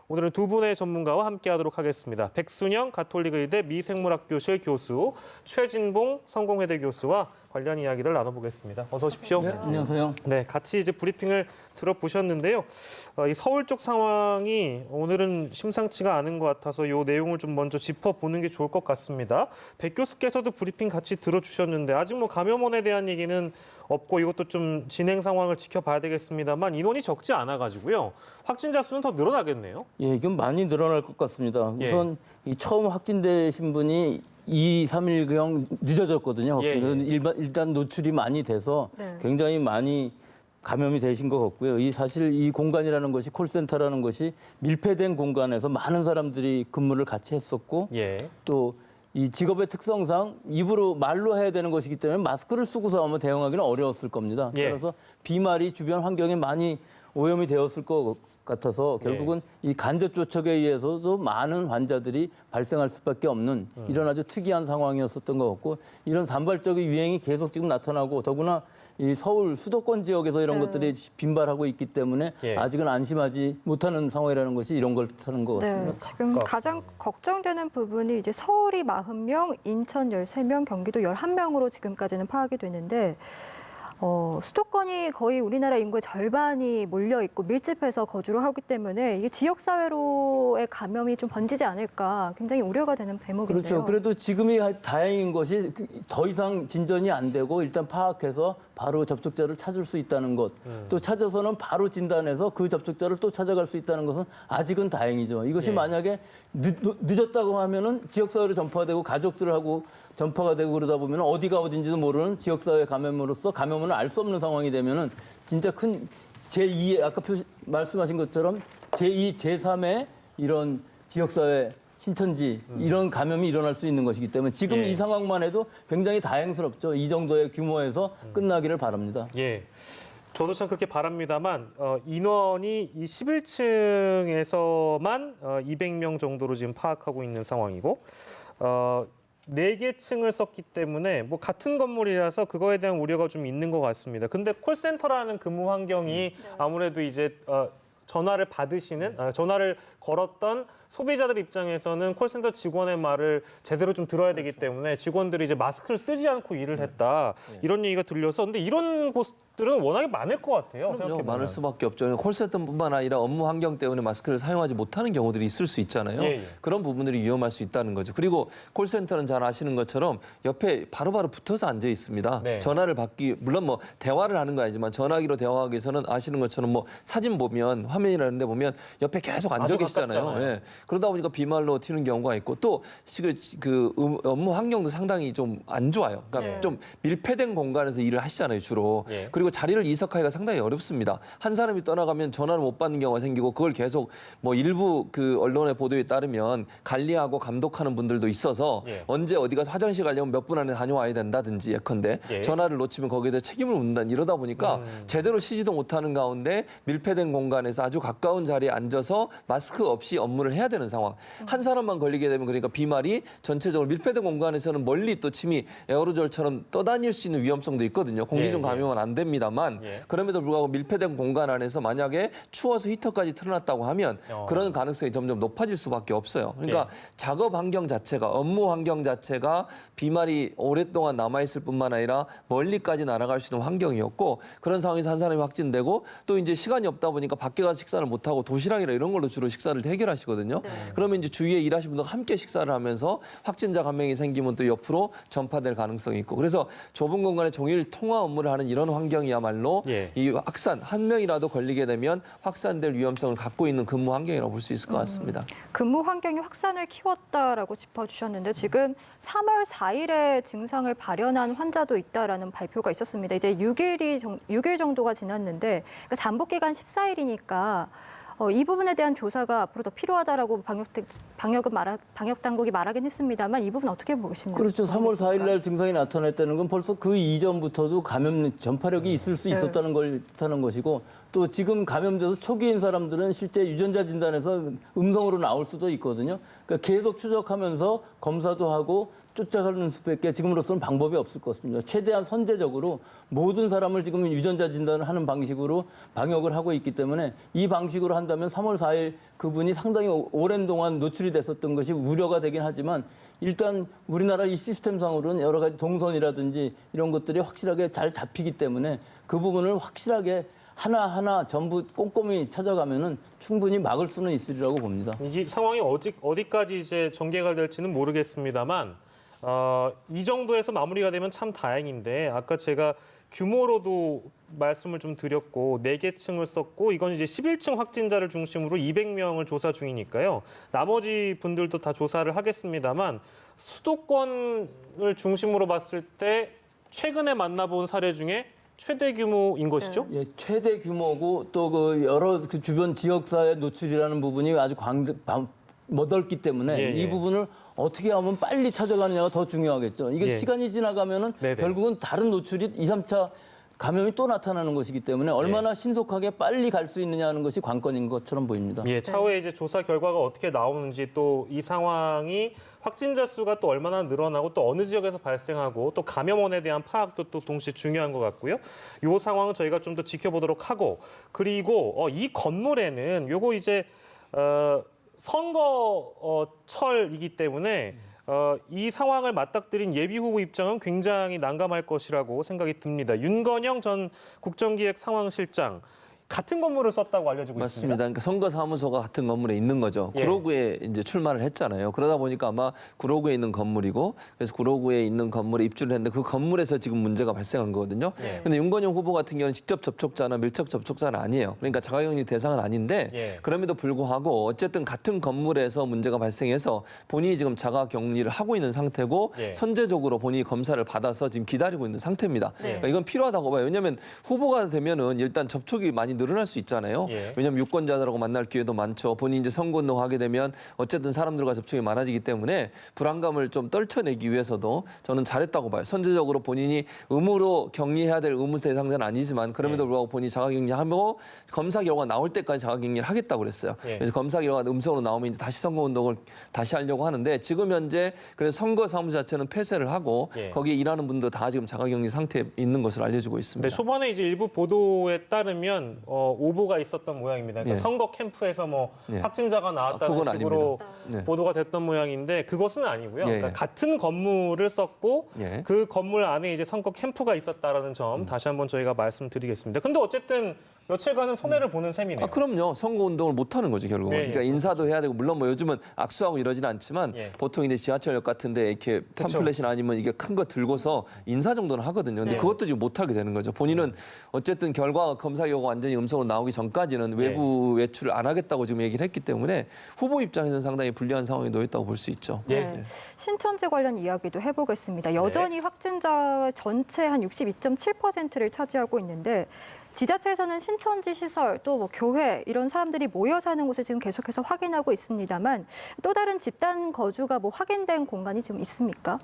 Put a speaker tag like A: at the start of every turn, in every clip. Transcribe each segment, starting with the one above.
A: 오늘은 두 분의 전문가와 함께하도록 하겠습니다. 백순영 가톨릭의대 미생물학교실 교수, 최진봉 성공회대 교수와 관련 이야기를 나눠보겠습니다. 어서 오십시오.
B: 네, 안녕하세요.
A: 네, 같이 이제 브리핑을 들어보셨는데요. 이 서울 쪽 상황이 오늘은 심상치가 않은 것 같아서 이 내용을 좀 먼저 짚어보는 게 좋을 것 같습니다. 백 교수께서도 브리핑 같이 들어주셨는데 아직 뭐 감염원에 대한 얘기는 없고 이것도 좀 진행 상황을 지켜봐야 되겠습니다만 인원이 적지 않아가지고요. 확진자 수는 더 늘어나겠네요.
B: 예, 이건 많이 늘어날 것 같습니다.
A: 예.
B: 우선 이 처음 확진되신 분이 2, 3일경 늦어졌거든요.
A: 예, 예.
B: 일단 노출이 많이 돼서
C: 네.
B: 굉장히 많이 감염이 되신 것 같고요. 사실 이 공간이라는 것이 콜센터라는 것이 밀폐된 공간에서 많은 사람들이 근무를 같이 했었고
A: 예.
B: 또 이 직업의 특성상 입으로 말로 해야 되는 것이기 때문에 마스크를 쓰고서 아마 대응하기는 어려웠을 겁니다.
A: 예.
B: 그래서 비말이 주변 환경에 많이 오염이 되었을 것 같아서 결국은 이 간접 조척에 의해서도 많은 환자들이 발생할 수밖에 없는 이런 아주 특이한 상황이었었던 것 같고 이런 산발적인 유행이 계속 지금 나타나고 더구나 이 서울 수도권 지역에서 이런 것들이 빈발하고 있기 때문에
A: 예.
B: 아직은 안심하지 못하는 상황이라는 것이 이런 걸 뜻하는 것 같습니다.
C: 네, 지금 가장 걱정되는 부분이 이제 서울이 40명, 인천 13명, 경기도 11명으로 지금까지는 파악이 되는데 수도권이 거의 우리나라 인구의 절반이 몰려 있고 밀집해서 거주를 하기 때문에 이게 지역 사회로의 감염이 좀 번지지 않을까 굉장히 우려가 되는 대목인데요.
B: 그렇죠. 그래도 지금이 다행인 것이 더 이상 진전이 안 되고 일단 파악해서 바로 접촉자를 찾을 수 있다는 것. 또 찾아서는 바로 진단해서 그 접촉자를 또 찾아갈 수 있다는 것은 아직은 다행이죠. 이것이
A: 예.
B: 만약에 늦었다고 하면은 지역사회로 전파되고 가족들하고 전파가 되고 그러다 보면 어디가 어딘지도 모르는 지역사회 감염으로서 감염을 알 수 없는 상황이 되면은 진짜 큰 제2의 아까 말씀하신 것처럼 제2, 제3의 이런 지역사회 신천지 이런 감염이 일어날 수 있는 것이기 때문에 지금
A: 예.
B: 이 상황만 해도 굉장히 다행스럽죠. 이 정도의 규모에서 끝나기를 바랍니다.
A: 예. 저도 참 그렇게 바랍니다만 인원이 이 11층에서만 200명 정도로 지금 파악하고 있는 상황이고 4개 층을 썼기 때문에 뭐 같은 건물이라서 그거에 대한 우려가 좀 있는 것 같습니다. 근데 콜센터라는 근무 환경이 아무래도 이제 전화를 걸었던 소비자들 입장에서는 콜센터 직원의 말을 제대로 좀 들어야 되기 때문에 직원들이 이제 마스크를 쓰지 않고 일을 했다. 이런 얘기가 들려서 근데 이런 곳들은 워낙에 많을 것 같아요. 생각해보면.
D: 많을 수밖에 없죠. 콜센터뿐만 아니라 업무 환경 때문에 마스크를 사용하지 못하는 경우들이 있을 수 있잖아요.
A: 예, 예.
D: 그런 부분들이 위험할 수 있다는 거죠. 그리고 콜센터는 잘 아시는 것처럼 옆에 바로바로 붙어서 앉아 있습니다.
A: 네.
D: 전화를 받기 물론 뭐 대화를 하는 건 아니지만 전화기로 대화하기 위해서는 아시는 것처럼 뭐 사진 보면 화면이라는 데 보면 옆에 계속 앉아
A: 아주
D: 계시잖아요.
A: 가깝잖아요.
D: 예. 그러다 보니까 비말로 튀는 경우가 있고 또 업무 환경도 상당히 좀 안 좋아요. 그러니까
C: 네.
D: 좀 밀폐된 공간에서 일을 하시잖아요, 주로.
A: 예.
D: 그리고 자리를 이석하기가 상당히 어렵습니다. 한 사람이 떠나가면 전화를 못 받는 경우가 생기고 그걸 계속 뭐 일부 그 언론의 보도에 따르면 관리하고 감독하는 분들도 있어서
A: 예.
D: 언제 어디 가서 화장실 가려면 몇 분 안에 다녀와야 된다든지 예컨대
A: 예.
D: 전화를 놓치면 거기에 대해 책임을 묻는다 이러다 보니까 제대로 쉬지도 못하는 가운데 밀폐된 공간에서 아주 가까운 자리에 앉아서 마스크 없이 업무를 해야 되는 상황. 한 사람만 걸리게 되면 그러니까 비말이 전체적으로 밀폐된 공간에서는 멀리 또 침이 에어로졸처럼 떠다닐 수 있는 위험성도 있거든요. 공기 중
A: 예, 예.
D: 감염은 안 됩니다만
A: 예.
D: 그럼에도 불구하고 밀폐된 공간 안에서 만약에 추워서 히터까지 틀어놨다고 하면 그런 가능성이 점점 높아질 수밖에 없어요. 그러니까 작업 환경 자체가 업무 환경 자체가 비말이 오랫동안 남아있을 뿐만 아니라 멀리까지 날아갈 수 있는 환경이었고 그런 상황에서 한 사람이 확진되고 또 이제 시간이 없다 보니까 밖에 가서 식사를 못하고 도시락이나 이런 걸로 주로 식사를 해결하시거든요. 그러면 이제 주위에 일하시는 분들과 함께 식사를 하면서 확진자 감염이 생기면 또 옆으로 전파될 가능성이 있고 그래서 좁은 공간에 종일 통화 업무를 하는 이런 환경이야말로
A: 예.
D: 이 확산 한 명이라도 걸리게 되면 확산될 위험성을 갖고 있는 근무 환경이라고 볼 수 있을 것 같습니다.
C: 근무 환경이 확산을 키웠다라고 짚어주셨는데 지금 3월 4일에 증상을 발현한 환자도 있다라는 발표가 있었습니다. 이제 6일 정도가 지났는데 그러니까 잠복 기간 14일이니까 이 부분에 대한 조사가 앞으로 더 필요하다라고 방역 당국이 말하긴 했습니다만 이 부분 어떻게 보시나요?
B: 그렇죠. 3월 4일 날 증상이 나타났다는 건 벌써 그 이전부터도 감염 전파력이 있을 수 있었다는 걸 뜻하는 것이고 또 지금 감염돼서 초기인 사람들은 실제 유전자 진단에서 음성으로 나올 수도 있거든요. 그러니까 계속 추적하면서 검사도 하고 쫓아가는 수밖에 지금으로서는 방법이 없을 것 같습니다. 최대한 선제적으로 모든 사람을 지금 유전자 진단을 하는 방식으로 방역을 하고 있기 때문에 이 방식으로 한다면 3월 4일 그분이 상당히 오랜 동안 노출이 됐었던 것이 우려가 되긴 하지만 일단 우리나라 이 시스템상으로는 여러 가지 동선이라든지 이런 것들이 확실하게 잘 잡히기 때문에 그 부분을 확실하게 하나하나 전부 꼼꼼히 찾아가면은 충분히 막을 수는 있으리라고 봅니다.
A: 이 상황이 어디까지 이제 전개가 될지는 모르겠습니다만 이 정도에서 마무리가 되면 참 다행인데 아까 제가 규모로도 말씀을 좀 드렸고 4개 층을 썼고 이건 이제 11층 확진자를 중심으로 200명을 조사 중이니까요. 나머지 분들도 다 조사를 하겠습니다만 수도권을 중심으로 봤을 때 최근에 만나본 사례 중에 최대 규모인 것이죠?
B: 예, 최대 규모고 또 그 여러 그 주변 지역사회 노출이라는 부분이 아주 넓기 때문에
A: 예, 예.
B: 이 부분을 어떻게 하면 빨리 찾아가느냐가 더 중요하겠죠. 이게
A: 예.
B: 시간이 지나가면은
A: 네네.
B: 결국은 다른 노출이 2, 3차 감염이 또 나타나는 것이기 때문에 얼마나 신속하게 빨리 갈 수 있느냐 하는 것이 관건인 것처럼 보입니다.
A: 예, 차후에 이제 조사 결과가 어떻게 나오는지 또 이 상황이 확진자 수가 또 얼마나 늘어나고 또 어느 지역에서 발생하고 또 감염원에 대한 파악도 또 동시에 중요한 것 같고요. 이 상황은 저희가 좀 더 지켜보도록 하고 그리고 이 건물에는 요거 이제 선거철이기 때문에 이 상황을 맞닥뜨린 예비 후보 입장은 굉장히 난감할 것이라고 생각이 듭니다. 윤건영 전 국정기획상황실장 같은 건물을 썼다고 알려지고
D: 맞습니다.
A: 있습니다.
D: 그러니까 선거사무소가 같은 건물에 있는 거죠.
A: 예.
D: 구로구에 이제 출마를 했잖아요. 그러다 보니까 아마 구로구에 있는 건물이고 그래서 구로구에 있는 건물에 입주를 했는데 그 건물에서 지금 문제가 발생한 거거든요.
A: 예.
D: 근데 윤건영 후보 같은 경우는 직접 접촉자나 밀접 접촉자는 아니에요. 그러니까 자가격리 대상은 아닌데
A: 예.
D: 그럼에도 불구하고 어쨌든 같은 건물에서 문제가 발생해서 본인이 지금 자가격리를 하고 있는 상태고
A: 예.
D: 선제적으로 본인이 검사를 받아서 지금 기다리고 있는 상태입니다. 그러니까 이건 필요하다고 봐요. 왜냐하면 후보가 되면은 일단 접촉이 많이 늘어날 수 있잖아요.
A: 예.
D: 왜냐하면 유권자들하고 만날 기회도 많죠. 본인이 이제 선거운동 하게 되면 어쨌든 사람들과 접촉이 많아지기 때문에 불안감을 좀 떨쳐내기 위해서도 저는 잘했다고 봐요. 선제적으로 본인이 의무로 격리해야 될 의무 대상자는 아니지만 그럼에도 불구하고 본인이 자가격리하고 검사 결과가 나올 때까지 자가격리를 하겠다고 그랬어요.
A: 예.
D: 그래서 검사 결과가 음성으로 나오면 이제 다시 선거운동을 다시 하려고 하는데 지금 현재 그래서 선거사무소 자체는 폐쇄를 하고
A: 예.
D: 거기에 일하는 분도 다 지금 자가격리 상태에 있는 것으로 알려지고 있습니다.
A: 네, 초반에 이제 일부 보도에 따르면 오보가 있었던 모양입니다. 그러니까
D: 예.
A: 선거 캠프에서 뭐
D: 예.
A: 확진자가 나왔다는
D: 그건
A: 식으로
D: 아닙니다. 네.
A: 보도가 됐던 모양인데 그것은 아니고요.
D: 예,
A: 그러니까
D: 예.
A: 같은 건물을 썼고
D: 예.
A: 그 건물 안에 이제 선거 캠프가 있었다라는 점 다시 한번 저희가 말씀드리겠습니다. 근데 어쨌든 며칠간은 손해를 보는 셈이네요.
D: 아, 그럼요. 선거운동을 못 하는 거죠, 결국은.
A: 예, 예.
D: 그러니까 인사도 해야 되고, 물론 뭐 요즘은 악수하고 이러지는 않지만
A: 예.
D: 보통 이제 지하철역 같은데 이렇게 팜플렛이나 아니면 이게 큰 거 들고서 인사 정도는 하거든요. 근데
A: 네.
D: 그것도 지금 못 하게 되는 거죠. 본인은 어쨌든 결과가 검사 결과가 완전히 음성으로 나오기 전까지는 외부 외출을 안 하겠다고 지금 얘기를 했기 때문에 후보 입장에서는 상당히 불리한 상황에 놓였다고 볼 수 있죠.
A: 예.
C: 네. 신천지 관련 이야기도 해보겠습니다. 여전히 확진자 전체 한 62.7%를 차지하고 있는데 지자체에서는 신천지 시설 또 뭐 교회 이런 사람들이 모여 사는 곳을 지금 계속해서 확인하고 있습니다만 또 다른 집단 거주가 뭐 확인된 공간이 지금 있습니까?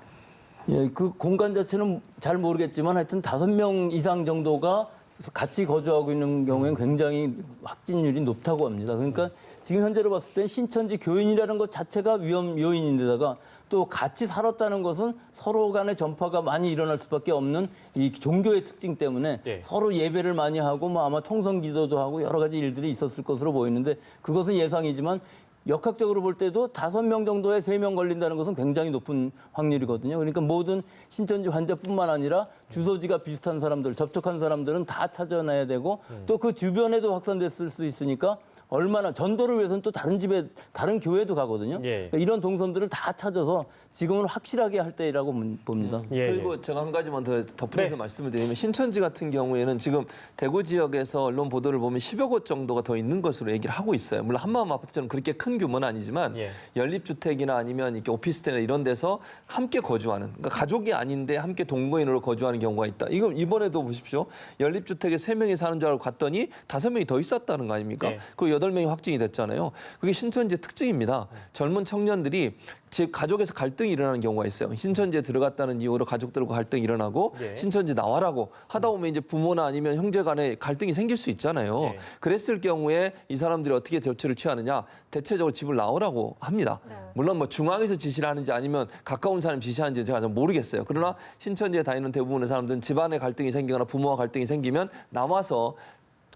B: 예, 그 공간 자체는 잘 모르겠지만 하여튼 5명 이상 정도가 같이 거주하고 있는 경우에는 굉장히 확진율이 높다고 합니다. 그러니까 지금 현재로 봤을 때 신천지 교인이라는 것 자체가 위험 요인인데다가 또 같이 살았다는 것은 서로 간의 전파가 많이 일어날 수밖에 없는 이 종교의 특징 때문에
A: 예.
B: 서로 예배를 많이 하고 뭐 아마 통성 기도도 하고 여러 가지 일들이 있었을 것으로 보이는데 그것은 예상이지만 역학적으로 볼 때도 5명 정도에 3명 걸린다는 것은 굉장히 높은 확률이거든요. 그러니까 모든 신천지 환자뿐만 아니라 주소지가 비슷한 사람들, 접촉한 사람들은 다 찾아내야 되고 또 그 주변에도 확산됐을 수 있으니까 얼마나 전도를 위해서는 또 다른 집에 다른 교회도 가거든요.
A: 예.
B: 그러니까 이런 동선들을 다 찾아서 지금은 확실하게 할 때라고 봅니다.
A: 예,
D: 그리고 제가 한 가지만 더 덧붙여서
A: 네.
D: 말씀을 드리면 신천지 같은 경우에는 지금 대구 지역에서 언론 보도를 보면 10여 곳 정도가 더 있는 것으로 얘기를 하고 있어요. 물론 한마음 아파트처럼 그렇게 큰 규모는 아니지만
A: 예.
D: 연립주택이나 아니면 이렇게 오피스텔이나 이런 데서 함께 거주하는 그러니까 가족이 아닌데 함께 동거인으로 거주하는 경우가 있다. 이건 이번에도 보십시오. 연립주택에 3명이 사는 줄 알고 갔더니 5명이 더 있었다는 거 아닙니까?
A: 네.
D: 그 8명이 확진이 됐잖아요. 그게 신천지의 특징입니다. 젊은 청년들이 집 가족에서 갈등이 일어나는 경우가 있어요. 신천지에 들어갔다는 이유로 가족들과 갈등이 일어나고
A: 예.
D: 신천지 나와라고 하다 보면 이제 부모나 아니면 형제 간에 갈등이 생길 수 있잖아요.
A: 예.
D: 그랬을 경우에 이 사람들이 어떻게 조치를 취하느냐? 대체적으로 집을 나오라고 합니다.
C: 네.
D: 물론 뭐 중앙에서 지시를 하는지 아니면 가까운 사람 지시하는지 제가 잘 모르겠어요. 그러나 신천지에 다니는 대부분의 사람들은 집안에 갈등이 생기거나 부모와 갈등이 생기면 나와서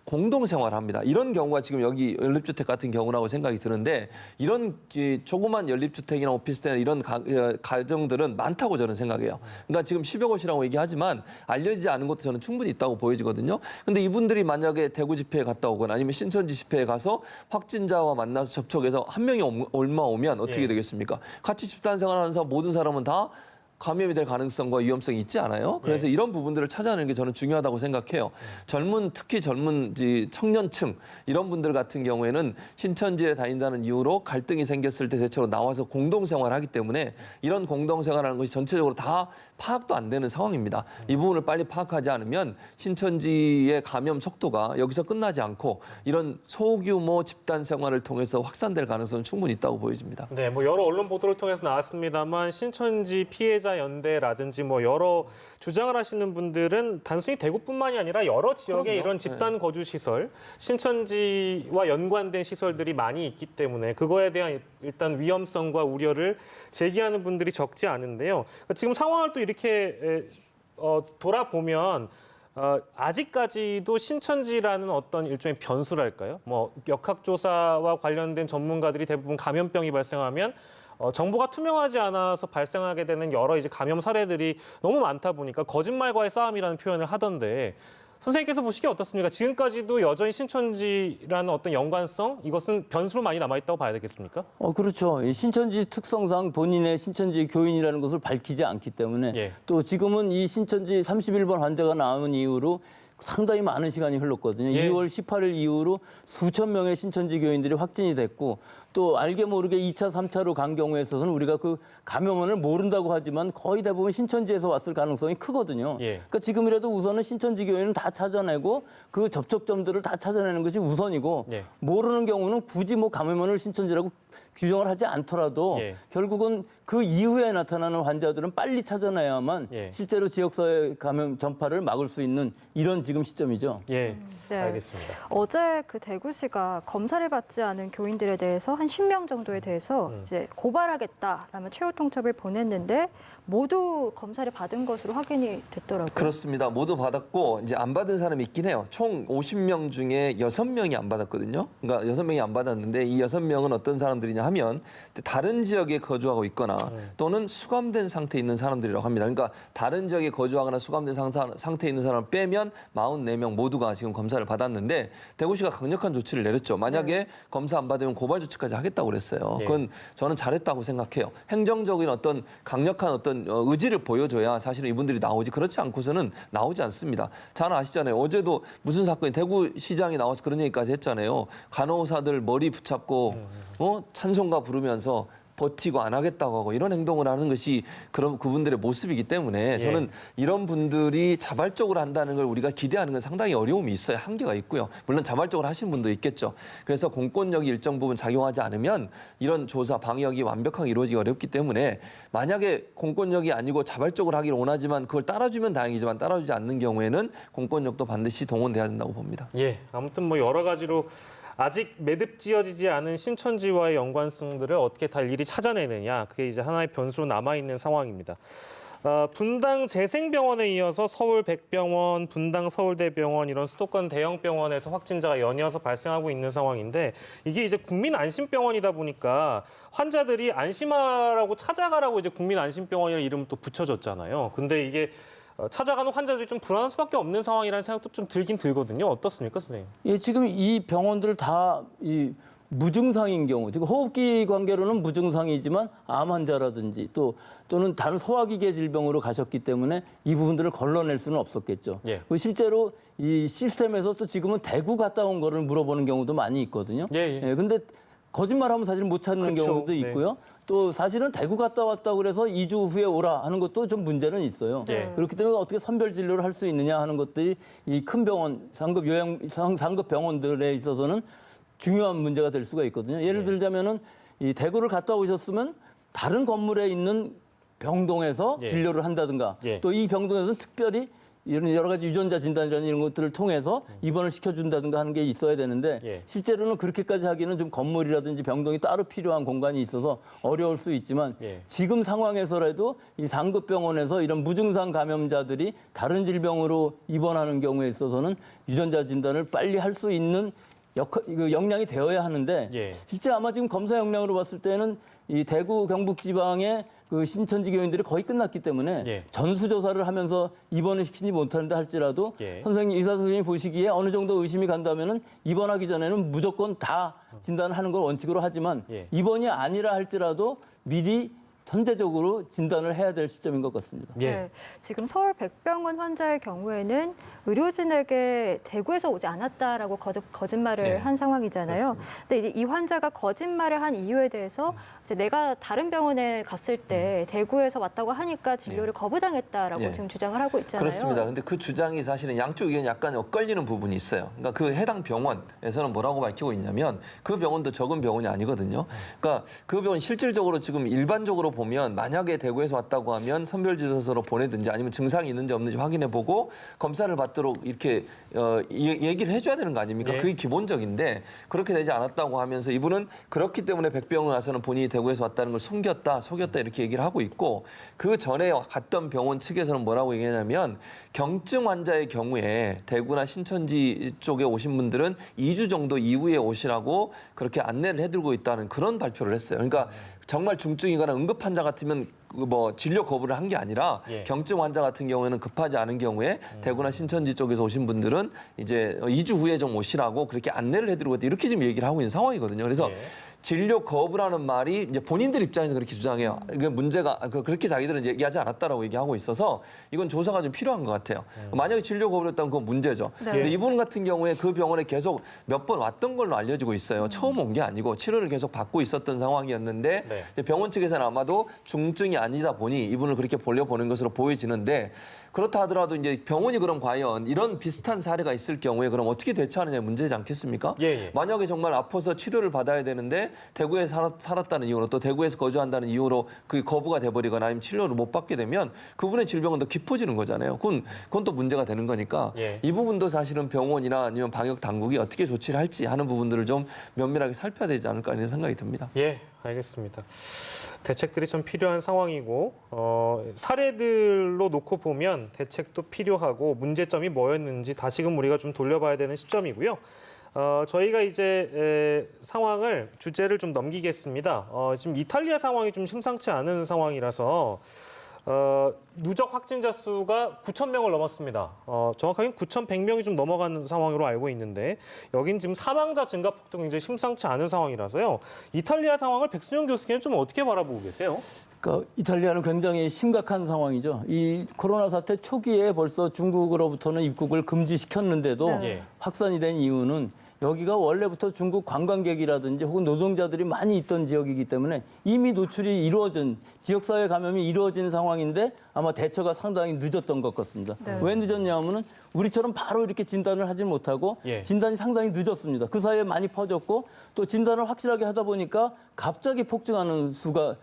D: 공동생활을 합니다. 이런 경우가 지금 여기 연립주택 같은 경우라고 생각이 드는데 이런 조그만 연립주택이나 오피스텔 이런 가정들은 많다고 저는 생각해요. 그러니까 지금 10여 곳이라고 얘기하지만 알려지지 않은 것도 저는 충분히 있다고 보여지거든요. 근데 이분들이 만약에 대구 집회에 갔다 오거나 아니면 신천지 집회에 가서 확진자와 만나서 접촉해서 한 명이 얼마 오면 어떻게
A: 예.
D: 되겠습니까? 같이 집단 생활하는 사람 모든 사람은 다 감염이 될 가능성과 위험성이 있지 않아요? 그래서 이런 부분들을 찾아내는 게 저는 중요하다고 생각해요. 특히 젊은 청년층 이런 분들 같은 경우에는 신천지에 다닌다는 이유로 갈등이 생겼을 때 대체로 나와서 공동생활을 하기 때문에 이런 공동생활하는 것이 전체적으로 다 파악도 안 되는 상황입니다. 이 부분을 빨리 파악하지 않으면 신천지의 감염 속도가 여기서 끝나지 않고 이런 소규모 집단 생활을 통해서 확산될 가능성은 충분히 있다고 보여집니다.
A: 네, 뭐 여러 언론 보도를 통해서 나왔습니다만 신천지 피해자 연대라든지 뭐 여러 주장을 하시는 분들은 단순히 대구뿐만이 아니라 여러 지역에
D: 그럼요.
A: 이런 집단 거주 시설, 신천지와 연관된 시설들이 많이 있기 때문에 그거에 대한 일단 위험성과 우려를 제기하는 분들이 적지 않은데요. 지금 상황을 또 이렇게 돌아보면 아직까지도 신천지라는 어떤 일종의 변수랄까요? 뭐 역학조사와 관련된 전문가들이 대부분 감염병이 발생하면 정보가 투명하지 않아서 발생하게 되는 여러 이제 감염 사례들이 너무 많다 보니까 거짓말과의 싸움이라는 표현을 하던데 선생님께서 보시기에 어떻습니까? 지금까지도 여전히 신천지라는 어떤 연관성 이것은 변수로 많이 남아있다고 봐야 되겠습니까?
B: 그렇죠. 이 신천지 특성상 본인의 신천지 교인이라는 것을 밝히지 않기 때문에
A: 예.
B: 또 지금은 이 신천지 31번 환자가 나온 이후로 상당히 많은 시간이 흘렀거든요.
A: 예.
B: 2월 18일 이후로 수천 명의 신천지 교인들이 확진이 됐고 또 알게 모르게 2차, 3차로 간 경우에 있어서는 우리가 그 감염원을 모른다고 하지만 거의 대부분 신천지에서 왔을 가능성이 크거든요.
A: 예.
B: 그러니까 지금이라도 우선은 신천지 교인은 다 찾아내고 그 접촉점들을 다 찾아내는 것이 우선이고
A: 예.
B: 모르는 경우는 굳이 뭐 감염원을 신천지라고 규정을 하지 않더라도
A: 예.
B: 결국은 그 이후에 나타나는 환자들은 빨리 찾아내야만
A: 예.
B: 실제로 지역사회 감염 전파를 막을 수 있는 이런 지금 시점이죠.
A: 예,
C: 네.
A: 알겠습니다.
C: 어제 그 대구시가 검사를 받지 않은 교인들에 대해서 한 10명 정도에 대해서 이제 고발하겠다라며 최후 통첩을 보냈는데 모두 검사를 받은 것으로 확인이 됐더라고요.
D: 그렇습니다. 모두 받았고 이제 안 받은 사람이 있긴 해요. 총 50명 중에 6명이 안 받았거든요. 그러니까 6명이 안 받았는데 이 6명은 어떤 사람들이냐 하면 다른 지역에 거주하고 있거나 또는 수감된 상태에 있는 사람들이라고 합니다. 그러니까 다른 지역에 거주하거나 수감된 상태에 있는 사람을 빼면 44명 모두가 지금 검사를 받았는데 대구시가 강력한 조치를 내렸죠. 만약에 검사 안 받으면 고발 조치까지 하겠다고 그랬어요.
A: 네.
D: 그건 저는 잘했다고 생각해요. 행정적인 어떤 강력한 어떤 의지를 보여줘야 사실은 이분들이 나오지 그렇지 않고서는 나오지 않습니다. 잘 아시잖아요. 어제도 무슨 사건이 대구시장이 나와서 그런 얘기까지 했잖아요. 간호사들 머리 붙잡고 찬송가 부르면서 버티고 안 하겠다고 하고 이런 행동을 하는 것이 그런 그분들의 모습이기 때문에 저는 이런 분들이 자발적으로 한다는 걸 우리가 기대하는 건 상당히 어려움이 있어요. 한계가 있고요. 물론 자발적으로 하시는 분도 있겠죠. 그래서 공권력이 일정 부분 작용하지 않으면 이런 조사 방역이 완벽하게 이루어지기 어렵기 때문에 만약에 공권력이 아니고 자발적으로 하기를 원하지만 그걸 따라주면 다행이지만 따라주지 않는 경우에는 공권력도 반드시 동원돼야 된다고 봅니다.
A: 예, 아무튼 뭐 여러 가지로 아직 매듭 지어지지 않은 신천지와의 연관성들을 어떻게 다 일일이 찾아내느냐 그게 이제 하나의 변수로 남아있는 상황입니다. 분당 재생병원에 이어서 서울 백병원, 분당 서울대병원 이런 수도권 대형 병원에서 확진자가 연이어서 발생하고 있는 상황인데 이게 이제 국민안심병원이다 보니까 환자들이 안심하라고 찾아가라고 이제 국민안심병원이라는 이름을 또 붙여줬잖아요. 근데 이게 찾아가는 환자들이 좀 불안할 수밖에 없는 상황이라는 생각도 좀 들긴 들거든요. 어떻습니까, 선생님?
B: 예, 지금 이 병원들 다 이 무증상인 경우, 지금 호흡기 관계로는 무증상이지만 암 환자라든지 또는 다른 소화기계 질병으로 가셨기 때문에 이 부분들을 걸러낼 수는 없었겠죠.
A: 예.
B: 그리고 실제로 이 시스템에서 또 지금은 대구 갔다 온 거를 물어보는 경우도 많이 있거든요.
A: 예.
B: 근데 거짓말하면 사실 못 찾는
A: 그쵸.
B: 경우도
A: 네.
B: 있고요. 또 사실은 대구 갔다 왔다고 그래서 2주 후에 오라 하는 것도 좀 문제는 있어요.
A: 예.
B: 그렇기 때문에 어떻게 선별 진료를 할 수 있느냐 하는 것들이 이 큰 병원, 상급 병원들에 있어서는 중요한 문제가 될 수가 있거든요. 예를 들자면은 이 대구를 갔다 오셨으면 다른 건물에 있는 병동에서
A: 예.
B: 진료를 한다든가
A: 예.
B: 또 이 병동에서는 특별히 이런 여러 가지 유전자 진단이라는 이런 것들을 통해서 입원을 시켜준다든가 하는 게 있어야 되는데
A: 예.
B: 실제로는 그렇게까지 하기는 좀 건물이라든지 병동이 따로 필요한 공간이 있어서 어려울 수 있지만
A: 예.
B: 지금 상황에서라도 이 상급병원에서 이런 무증상 감염자들이 다른 질병으로 입원하는 경우에 있어서는 유전자 진단을 빨리 할 수 있는 역량이 되어야 하는데
A: 예.
B: 실제 아마 지금 검사 역량으로 봤을 때는 이 대구 경북 지방의 그 신천지 교인들이 거의 끝났기 때문에
A: 예.
B: 전수조사를 하면서 입원을 시키지 못하는데 할지라도
A: 예.
B: 선생님 의사 선생님이 보시기에 어느 정도 의심이 간다면은 입원하기 전에는 무조건 다 진단을 하는 걸 원칙으로 하지만
A: 예.
B: 입원이 아니라 할지라도 미리 선제적으로 진단을 해야 될 시점인 것 같습니다.
A: 예.
C: 네, 지금 서울 백병원 환자의 경우에는 의료진에게 대구에서 오지 않았다라고 거짓말을
A: 네,
C: 한 상황이잖아요. 근데 이제 이 환자가 거짓말을 한 이유에 대해서 이제 내가 다른 병원에 갔을 때 대구에서 왔다고 하니까 진료를 거부당했다라고
D: 네.
C: 지금 주장을 하고 있잖아요.
D: 그렇습니다. 근데 그 주장이 사실은 양쪽 의견이 약간 엇갈리는 부분이 있어요. 그러니까 그 해당 병원에서는 뭐라고 밝히고 있냐면 그 병원도 적은 병원이 아니거든요. 그러니까 그 병원 실질적으로 지금 일반적으로 보면 만약에 대구에서 왔다고 하면 선별지도서로 보내든지 아니면 증상이 있는지 없는지 확인해보고 검사를 받도록 이렇게 얘기를 해줘야 되는 거 아닙니까?
A: 네.
D: 그게 기본적인데 그렇게 되지 않았다고 하면서 이분은 그렇기 때문에 백병원 와서는 본인이 대구에서 왔다는 걸 속였다 이렇게 얘기를 하고 있고 그 전에 갔던 병원 측에서는 뭐라고 얘기하냐면 경증 환자의 경우에 대구나 신천지 쪽에 오신 분들은 2주 정도 이후에 오시라고 그렇게 안내를 해드리고 있다는 그런 발표를 했어요. 그러니까 정말 중증이거나 응급 환자 같으면 뭐 진료 거부를 한 게 아니라
A: 예.
D: 경증 환자 같은 경우에는 급하지 않은 경우에 대구나 신천지 쪽에서 오신 분들은 이제 2주 후에 좀 오시라고 그렇게 안내를 해드리고 있다. 이렇게 지금 얘기를 하고 있는 상황이거든요. 그래서
A: 예.
D: 진료 거부라는 말이 이제 본인들 입장에서 그렇게 주장해요. 이게 문제가 그렇게 자기들은 얘기하지 않았다라고 얘기하고 있어서 이건 조사가 좀 필요한 것 같아요. 만약에 진료 거부를 했다면 그건 문제죠.
C: 네.
D: 근데 이분 같은 경우에 그 병원에 계속 몇 번 왔던 걸로 알려지고 있어요. 처음 온 게 아니고 치료를 계속 받고 있었던 상황이었는데
A: 네.
D: 이제 병원 측에서는 아마도 중증이 아니다 보니 이분을 그렇게 돌려보는 것으로 보여지는데 그렇다 하더라도 이제 병원이 그럼 과연 이런 비슷한 사례가 있을 경우에 그럼 어떻게 대처하느냐 문제지 않겠습니까?
A: 예.
D: 만약에 정말 아파서 치료를 받아야 되는데 대구에 살았다는 이유로 또 대구에서 거주한다는 이유로 그게 거부가 돼버리거나 아니면 치료를 못 받게 되면 그분의 질병은 더 깊어지는 거잖아요. 그건 또 문제가 되는 거니까
A: 예.
D: 이 부분도 사실은 병원이나 아니면 방역 당국이 어떻게 조치를 할지 하는 부분들을 좀 면밀하게 살펴야 되지 않을까 이런 생각이 듭니다.
A: 예, 알겠습니다. 대책들이 좀 필요한 상황이고 사례들로 놓고 보면 대책도 필요하고 문제점이 뭐였는지 다시금 우리가 좀 돌려봐야 되는 시점이고요. 저희가 이제 상황을 주제를 좀 넘기겠습니다. 지금 이탈리아 상황이 좀 심상치 않은 상황이라서 누적 확진자 수가 9,000명을 넘었습니다. 정확하게는 9,100명이 좀 넘어가는 상황으로 알고 있는데 여긴 지금 사망자 증가폭도 굉장히 심상치 않은 상황이라서요. 이탈리아 상황을 백순영 교수께는 좀 어떻게 바라보고 계세요?
B: 그러니까 이탈리아는 굉장히 심각한 상황이죠. 이 코로나 사태 초기에 벌써 중국으로부터는 입국을 금지시켰는데도
A: 네.
B: 확산이 된 이유는 여기가 원래부터 중국 관광객이라든지 혹은 노동자들이 많이 있던 지역이기 때문에 이미 노출이 이루어진 지역사회 감염이 이루어진 상황인데 아마 대처가 상당히 늦었던 것 같습니다.
C: 네.
B: 왜 늦었냐면은 우리처럼 바로 이렇게 진단을 하지 못하고
A: 예.
B: 진단이 상당히 늦었습니다. 그 사이에 많이 퍼졌고 또 진단을 확실하게 하다 보니까 갑자기 폭증하는 수가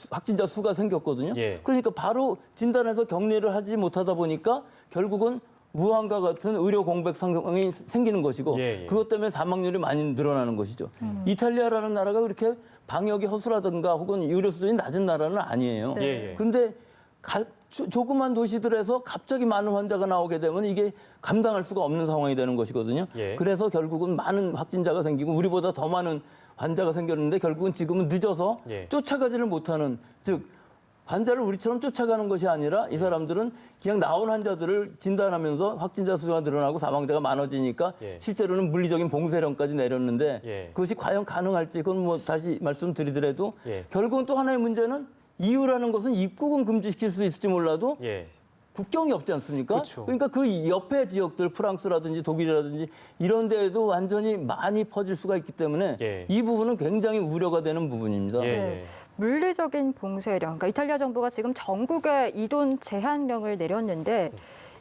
B: 확진자 수가 생겼거든요.
A: 예.
B: 그러니까 바로 진단해서 격리를 하지 못하다 보니까 결국은 우한과 같은 의료 공백 상황이 생기는 것이고
A: 예, 예.
B: 그것 때문에 사망률이 많이 늘어나는 것이죠. 이탈리아라는 나라가 그렇게 방역이 허술하든가 혹은 의료 수준이 낮은 나라는 아니에요.
C: 네.
A: 예, 예.
B: 근데 조그만 도시들에서 갑자기 많은 환자가 나오게 되면 이게 감당할 수가 없는 상황이 되는 것이거든요.
A: 예.
B: 그래서 결국은 많은 확진자가 생기고 우리보다 더 많은 환자가 생겼는데 결국은 지금은 늦어서
A: 예.
B: 쫓아가지를 못하는 즉 환자를 우리처럼 쫓아가는 것이 아니라 이 사람들은 그냥 나온 환자들을 진단하면서 확진자 수가 늘어나고 사망자가 많아지니까
A: 예.
B: 실제로는 물리적인 봉쇄령까지 내렸는데
A: 예.
B: 그것이 과연 가능할지 그건 뭐 다시 말씀드리더라도
A: 예.
B: 결국은 또 하나의 문제는 이유라는 것은 입국은 금지시킬 수 있을지 몰라도
A: 예.
B: 국경이 없지 않습니까?
A: 그렇죠.
B: 그러니까 그 옆에 지역들 프랑스라든지 독일이라든지 이런 데에도 완전히 많이 퍼질 수가 있기 때문에
A: 예.
B: 이 부분은 굉장히 우려가 되는 부분입니다.
A: 예.
C: 네. 물리적인 봉쇄령, 그러니까 이탈리아 정부가 지금 전국에 이동 제한령을 내렸는데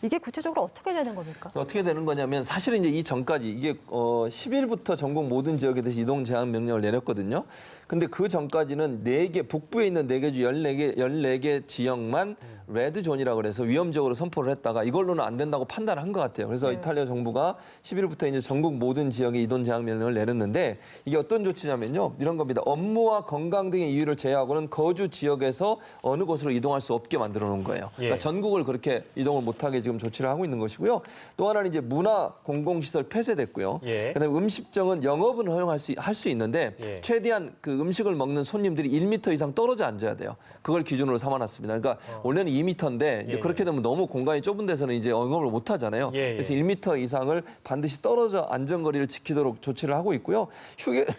C: 이게 구체적으로 어떻게 되는 겁니까?
D: 어떻게 되는 거냐면 사실은 이제 이 전까지 이게 10일부터 전국 모든 지역에 대해서 이동 제한 명령을 내렸거든요. 근데 그 전까지는 4개 북부에 있는 4개 주 14개 지역만 레드 존이라고 그래서 위험적으로 선포를 했다가 이걸로는 안 된다고 판단한 것 같아요. 그래서 이탈리아 정부가 10일부터 이제 전국 모든 지역에 이동 제한 명령을 내렸는데 이게 어떤 조치냐면요. 이런 겁니다. 업무와 건강 등의 이유를 제외하고는 거주 지역에서 어느 곳으로 이동할 수 없게 만들어 놓은 거예요. 그러니까 전국을 그렇게 이동을 못하게 지금 조치를 하고 있는 것이고요. 또 하나는 이제 문화 공공시설 폐쇄됐고요. 그다음에 음식점은 영업은 허용할 수 있는데 최대한 그 음식을 먹는 손님들이 1m 이상 떨어져 앉아야 돼요. 그걸 기준으로 삼아놨습니다. 그러니까 원래는 2m인데 이제 그렇게 되면 너무 공간이 좁은 데서는 이제 영업을 못 하잖아요. 그래서 1m 이상을 반드시 떨어져 안전거리를 지키도록 조치를 하고 있고요.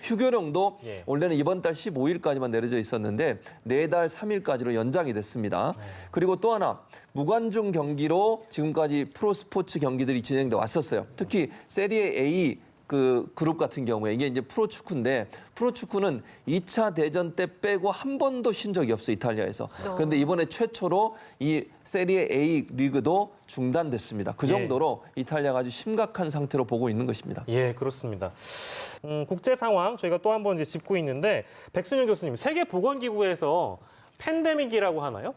D: 휴교령도 원래는 이번 달 15일까지만 내려져 있었는데 4달 3일까지로 연장이 됐습니다. 그리고 또 하나 무관중 경기로 지금까지 프로스포츠 경기들이 진행돼 왔었어요. 특히 세리에 A 그 그룹 같은 경우에 이게 이제 프로축구인데 프로축구는 2차 대전 때 빼고 한 번도 쉰 적이 없어요, 이탈리아에서. 그런데 이번에 최초로 이 세리에 A 리그도 중단됐습니다. 그 정도로 이탈리아가 아주 심각한 상태로 보고 있는 것입니다.
A: 예, 그렇습니다. 국제 상황 저희가 또 한 번 이제 짚고 있는데 백순영 교수님, 세계보건기구에서 팬데믹이라고 하나요?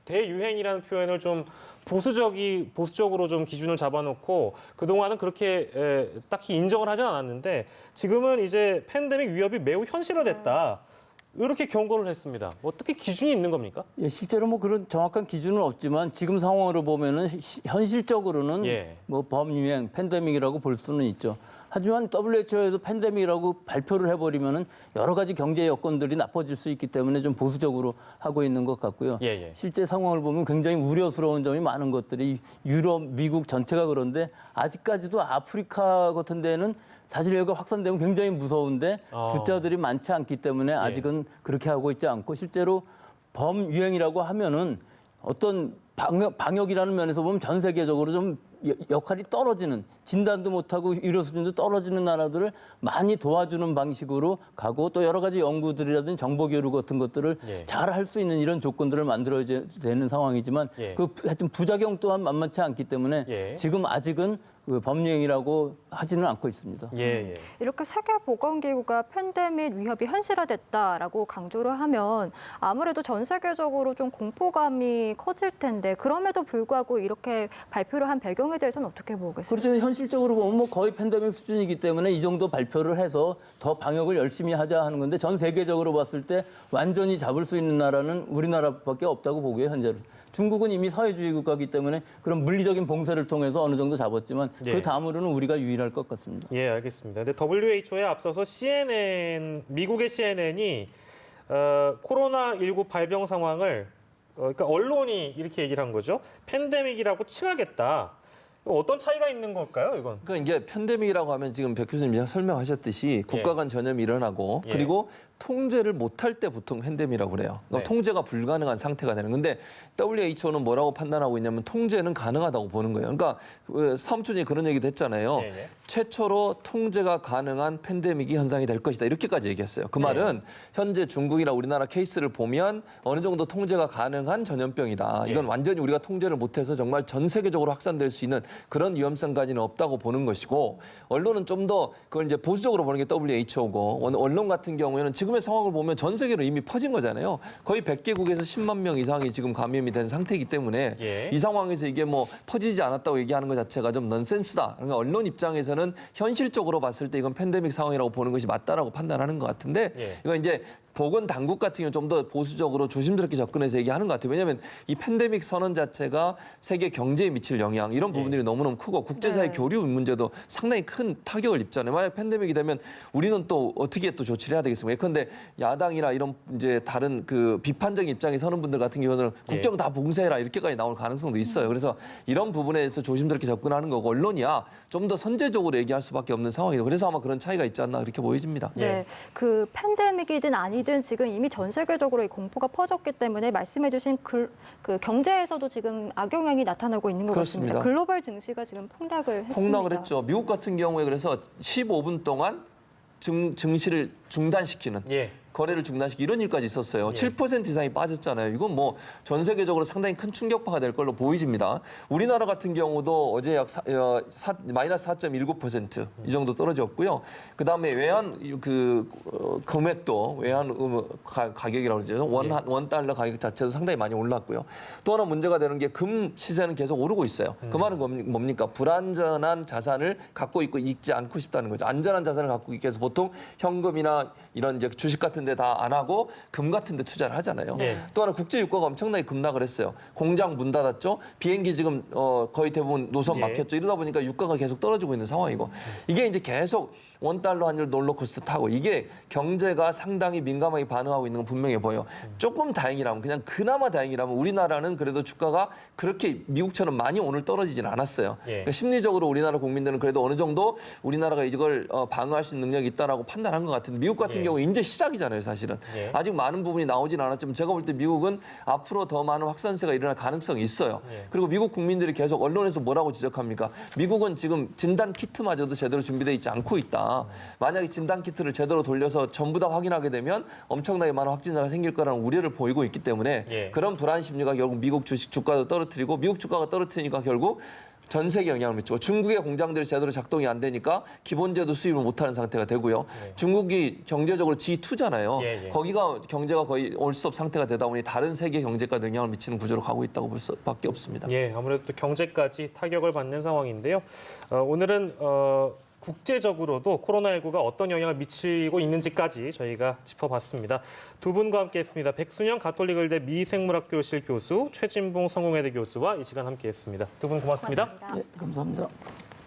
A: 대유행이라는 표현을 좀 보수적으로 좀 기준을 잡아놓고 그동안은 그렇게 딱히 인정을 하진 않았는데 지금은 이제 팬데믹 위협이 매우 현실화됐다. 이렇게 경고를 했습니다. 어떻게 기준이 있는 겁니까?
B: 예, 실제로 뭐 그런 정확한 기준은 없지만 지금 상황으로 보면은 현실적으로는 뭐 범유행, 팬데믹이라고 볼 수는 있죠. 하지만 WHO에도 팬데믹이라고 발표를 해버리면은 여러 가지 경제 여건들이 나빠질 수 있기 때문에 좀 보수적으로 하고 있는 것 같고요. 실제 상황을 보면 굉장히 우려스러운 점이 많은 것들이 유럽, 미국 전체가 그런데 아직까지도 아프리카 같은 데는 사실 여기가 확산되면 굉장히 무서운데 숫자들이 많지 않기 때문에 아직은 그렇게 하고 있지 않고 실제로 범유행이라고 하면은 어떤 방역이라는 면에서 보면 전 세계적으로 좀 역할이 떨어지는 진단도 못하고 의료 수준도 떨어지는 나라들을 많이 도와주는 방식으로 가고 또 여러 가지 연구들이라든지 정보 교류 같은 것들을 잘 할 수 있는 이런 조건들을 만들어야 되는 상황이지만 그 하여튼 부작용 또한 만만치 않기 때문에 지금 아직은 그 범유행이라고 하지는 않고 있습니다.
C: 이렇게 세계보건기구가 팬데믹 위협이 현실화됐다라고 강조를 하면 아무래도 전 세계적으로 좀 공포감이 커질 텐데 그럼에도 불구하고 이렇게 발표를 한 배경에 대해서는 어떻게 보고 계십니까?
B: 그렇죠. 현실적으로 보면 뭐 거의 팬데믹 수준이기 때문에 이 정도 발표를 해서 더 방역을 열심히 하자 하는 건데 전 세계적으로 봤을 때 완전히 잡을 수 있는 나라는 우리나라밖에 없다고 보고요, 현재로. 중국은 이미 사회주의 국가이기 때문에 그런 물리적인 봉쇄를 통해서 어느 정도 잡았지만 그 다음으로는 우리가 유일할 것 같습니다.
A: 예, 알겠습니다. 근데 WHO에 앞서서 미국의 CNN이 코로나19 발병 상황을 그러니까 언론이 이렇게 얘기를 한 거죠. 팬데믹이라고 칭하겠다. 어떤 차이가 있는 걸까요, 이건?
D: 그러니까 이게 팬데믹이라고 하면 지금 백 교수님이 설명하셨듯이 국가 간 전염이 일어나고 그리고 통제를 못할 때 보통 팬데믹이라고 그래요. 그러니까 통제가 불가능한 상태가 되는 건데 WHO는 뭐라고 판단하고 있냐면 통제는 가능하다고 보는 거예요. 그러니까 사무총장이 그런 얘기도 했잖아요. 최초로 통제가 가능한 팬데믹이 현상이 될 것이다. 이렇게까지 얘기했어요. 그 말은 현재 중국이나 우리나라 케이스를 보면 어느 정도 통제가 가능한 전염병이다. 이건 완전히 우리가 통제를 못해서 정말 전 세계적으로 확산될 수 있는 그런 위험성까지는 없다고 보는 것이고 언론은 좀 더 그걸 이제 보수적으로 보는 게 WHO고 언론 같은 경우에는 지금의 상황을 보면 전 세계로 이미 퍼진 거잖아요. 거의 100개국에서 10만 명 이상이 지금 감염이 된 상태이기 때문에 이 상황에서 이게 뭐 퍼지지 않았다고 얘기하는 것 자체가 좀 넌센스다. 그러니까 언론 입장에서는 현실적으로 봤을 때 이건 팬데믹 상황이라고 보는 것이 맞다라고 판단하는 것 같은데 이거 이제 보건 당국 같은 경우는 좀 더 보수적으로 조심스럽게 접근해서 얘기하는 것 같아요. 왜냐하면 이 팬데믹 선언 자체가 세계 경제에 미칠 영향 이런 부분들이 너무너무 크고 국제사회 교류 문제도 상당히 큰 타격을 입잖아요. 만약 팬데믹이 되면 우리는 또 어떻게 또 조치를 해야 되겠습니까? 그런데 야당이나 이런 이제 다른 그 비판적인 입장에 서는 분들 같은 경우는 국경 다 봉쇄해라 이렇게까지 나올 가능성도 있어요. 그래서 이런 부분에서 조심스럽게 접근하는 거고 언론이야 좀 더 선제적으로 얘기할 수밖에 없는 상황이고 그래서 아마 그런 차이가 있지 않나 그렇게 보여집니다.
C: 네, 그 팬데믹이든 아니든 지금 이미 전 세계적으로 이 공포가 퍼졌기 때문에 말씀해주신 그 경제에서도 지금 악영향이 나타나고 있는 것
D: 그렇습니다.
C: 같습니다. 글로벌 증시가 지금 폭락을 했습니다.
D: 폭락을 했죠. 미국 같은 경우에 그래서 15분 동안 증시를 중단시키는 거래를 중단시키고 이런 일까지 있었어요.
A: 예.
D: 7% 이상이 빠졌잖아요. 이건 뭐 전 세계적으로 상당히 큰 충격파가 될 걸로 보이집니다. 우리나라 같은 경우도 어제 약 마이너스 4.19% 이 정도 떨어졌고요. 그다음에 외환 금액도 외환 가격이라고 그러죠. 원 달러 가격 자체도 상당히 많이 올랐고요. 또 하나 문제가 되는 게 금 시세는 계속 오르고 있어요. 그 말은 뭡니까? 불안전한 자산을 갖고 있고 있지 않고 싶다는 거죠. 안전한 자산을 갖고 있기 위해서 보통 현금이나 이런 이제 주식 같은 데 다 안 하고 금 같은 데 투자를 하잖아요.
A: 네.
D: 또 하나 국제 유가가 엄청나게 급락을 했어요. 공장 문 닫았죠. 비행기 지금 거의 대부분 노선
A: 예.
D: 막혔죠. 이러다 보니까 유가가 계속 떨어지고 있는 상황이고 이게 이제 계속 원달러 환율 롤러코스터 타고 이게 경제가 상당히 민감하게 반응하고 있는 건 분명해 보여요. 조금 다행이라면 그냥 그나마 다행이라면 우리나라는 그래도 주가가 그렇게 미국처럼 많이 오늘 떨어지진 않았어요.
A: 예.
D: 그러니까 심리적으로 우리나라 국민들은 그래도 어느 정도 우리나라가 이걸 방어할 수 있는 능력이 있다라고 판단한 것 같은데 미국 같은
A: 예.
D: 경우 이제 시작이잖아요, 사실은.
A: 예.
D: 아직 많은 부분이 나오진 않았지만 제가 볼 때 미국은 앞으로 더 많은 확산세가 일어날 가능성이 있어요.
A: 예.
D: 그리고 미국 국민들이 계속 언론에서 뭐라고 지적합니까? 미국은 지금 진단 키트마저도 제대로 준비되어 있지 않고 있다. 만약에 진단 키트를 제대로 돌려서 전부 다 확인하게 되면 엄청나게 많은 확진자가 생길 거라는 우려를 보이고 있기 때문에
A: 예.
D: 그런 불안 심리가 결국 미국 주가도 떨어뜨리고 미국 주가가 떨어뜨리니까 결국 전 세계 영향을 미치고 중국의 공장들이 제대로 작동이 안 되니까 기본제도 수입을 못하는 상태가 되고요. 중국이 경제적으로 G2잖아요.
A: 예, 예.
D: 거기가 경제가 거의 올스톱 상태가 되다 보니 다른 세계 경제가 영향을 미치는 구조로 가고 있다고 볼 수밖에 없습니다.
A: 예, 아무래도 또 경제까지 타격을 받는 상황인데요. 오늘은 국제적으로도 코로나19가 어떤 영향을 미치고 있는지까지 저희가 짚어봤습니다. 두 분과 함께했습니다. 백순영 가톨릭의대 미생물학교실 교수, 최진봉 성공회대 교수와 이 시간 함께했습니다. 두 분 고맙습니다.
C: 고맙습니다.
B: 네, 감사합니다.